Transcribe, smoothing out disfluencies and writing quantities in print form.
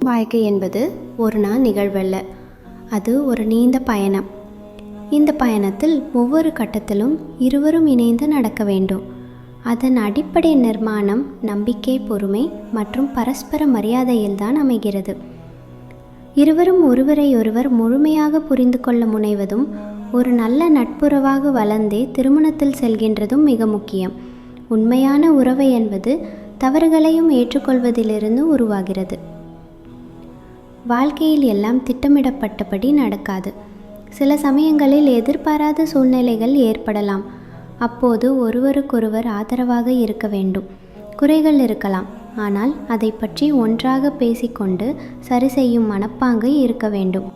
வாழ்க்கை என்பது ஒரு நாள் நிகழ்வல்ல, அது ஒரு நீண்ட பயணம். இந்த பயணத்தில் ஒவ்வொரு கட்டத்திலும் இருவரும் இணைந்து நடக்க வேண்டும். அதன் அடிப்படை நிர்மாணம் நம்பிக்கை, பொறுமை மற்றும் பரஸ்பர மரியாதையில்தான் அமைகிறது. இருவரும் ஒருவரை ஒருவர் முழுமையாக புரிந்து கொள்ள முனைவதும் ஒரு நல்ல நட்புறவாக வளர்ந்தே திருமணத்தில் செல்கின்றதும் மிக முக்கியம். உண்மையான உறவு என்பது தவறுகளையும் ஏற்றுக்கொள்வதிலிருந்து உருவாகிறது. வாழ்க்கையில் எல்லாம் திட்டமிடப்பட்டபடி நடக்காது. சில சமயங்களில் எதிர்பாராத சூழ்நிலைகள் ஏற்படலாம். அப்போது ஒருவருக்கொருவர் ஆதரவாக இருக்க வேண்டும். குறைகள் இருக்கலாம், ஆனால் அதை பற்றி ஒன்றாக பேசிக்கொண்டு சரி செய்யும் மனப்பாங்கு இருக்க வேண்டும்.